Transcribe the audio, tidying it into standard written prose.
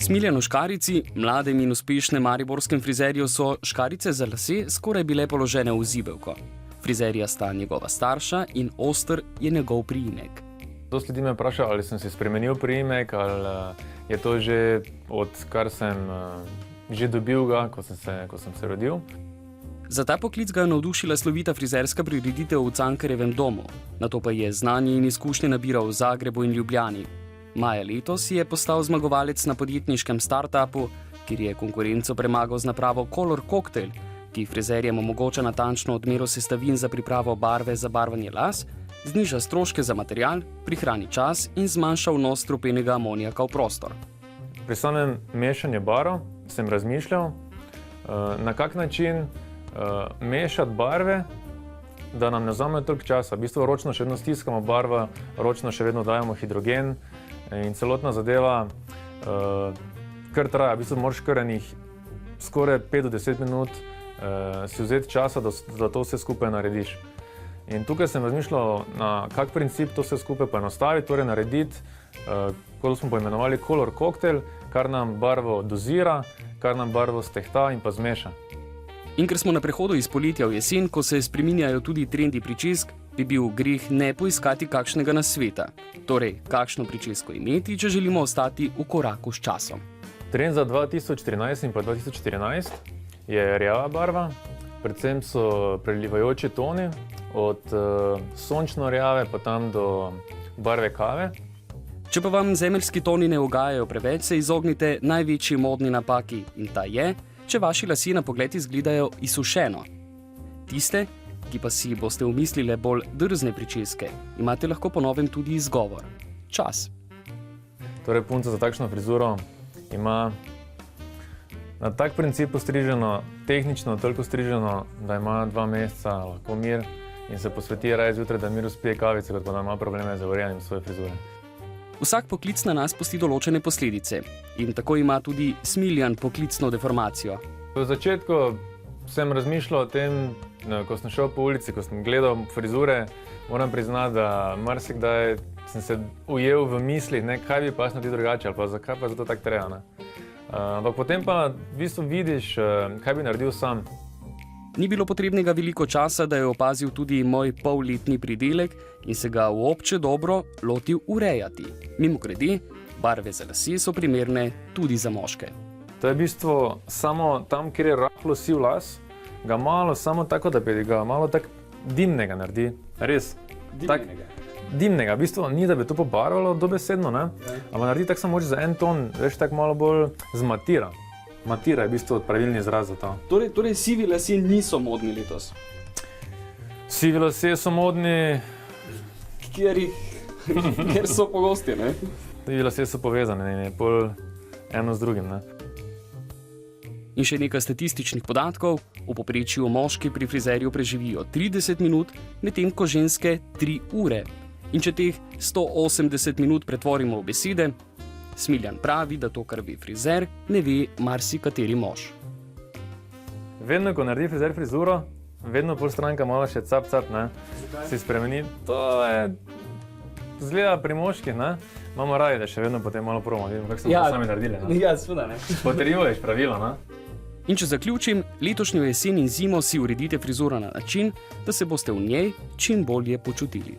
Smiljanu Škarici, mladem in uspešnem mariborskem frizerju, so škarice za lase skoraj bile položene v zibelko. Frizerja sta njegova starša in Oster je njegov priimek. Dosti ljudi me vpraša, ali sem si spremenil priimek, ali je to že odkar sem že dobil ga, ko sem se rodil. Za ta poklic ga je navdušila slovita frizerska prireditev v Cankarjevem domu, nato pa je znanje in izkušnje nabiral v Zagrebu in Ljubljani. Maja letos je postal zmagovalec na podjetniškem startupu, kjer je konkurenco premagal z napravo Color Cocktail, ki frizerjem omogoča natančno odmero sestavin za pripravo barve za barvanje las, zniža stroške za material, prihrani čas in zmanjša vnos strupenega amonijaka v prostor. Pri samem mešanju barv sem razmišljal, na kak način mešati barve, da nam ne vzame toliko časa. V bistvu ročno še vedno stiskamo barvo, ročno še vedno dajemo hidrogen in celotna zadeva kar traja. V bistvu moraš kar skoraj 5 do 10 minut si vzeti časa, da to vse skupaj narediš. In tukaj sem razmišljal, na kak princip to vse skupaj poenostaviti, torej narediti, kot smo poimenovali Color Cocktail, kar nam barvo dozira, kar nam barvo stehta in pa zmeša. In ker smo na prehodu iz poletja v jesen, ko se spreminjajo tudi trendi pričesk, bi bil greh ne poiskati kakšnega nasveta. Torej, kakšno pričesko imeti, če želimo ostati v koraku s časom. Trend za 2013 in pa 2014 je rjava barva, predvsem so prelivajoči toni, od sončno rjave pa tam do barve kave. Če pa vam zemeljski toni ne ugajajo preveč, se izognite največji modni napaki in ta je, če vaši lasje na pogled izgledajo izsušeno. Tiste, ki pa si boste umislile bolj drzne pričeske, imate lahko po novem tudi izgovor – čas. Torej, punca za takšno frizuro ima na tak princip postriženo, tehnično toliko striženo, da ima 2 meseca lahko mir in se posveti raje zjutraj, da mir uspije kavice, kot pa da ima probleme z urejanjem svoje frizure. Vsak poklic na nas pusti določene posledice in tako ima tudi Smiljan poklicno deformacijo. V začetku sem razmišljal o tem, ko sem šel po ulici, ko sem gledal frizure, moram priznati, da marsikdaj sem se ujel v mislih, kaj bi pa naredil drugače ali pa zakaj pa zato tako treba. Ampak potem pa v bistvu vidiš, kaj bi naredil sam. Ni bilo potrebnega veliko časa, da je opazil tudi moj polletni pridelek in se ga v obče dobro lotil urejati. Mimogrede, barve za lase so primerne tudi za moške. To je v bistvu samo tam, kjer je rahlo siv las, ga malo samo tako, da bi ga malo tako dimnega naredi. Res. Dimnega. V bistvu ni, da bi to pobarvalo dobesedno, ne? Ampak naredi tako samo za en ton, veš, tako malo bolj zmatira. Matira je v bistvu pravilni izraz za to. Torej sivi lasje niso modni letos? Sivi lasje so modni... Kjer so pogosti, ne? Sivi lasje so povezani, pol eno z drugim, ne? In še nekaj statističnih podatkov. V povprečju moški pri frizerju preživijo 30 minut, medtem ko ženske 3 ure. In če teh 180 minut pretvorimo v besede, Smiljan pravi, da to, kar ve frizer, ne ve marsikateri mož. Vedno, ko naredi frizer frizuro, vedno pol stranka malo še cap, ne? Si spremeni. To je... Zgleda pri moških, ne? Imamo raje, da še vedno potem malo probamo, vidimo, kako smo to sami naredili, ne? Ja, seveda, ne? Potrjuješ pravilo, ne? In če zaključim, letošnjo jesen in zimo si uredite frizuro na način, da se boste v njej čim bolje počutili.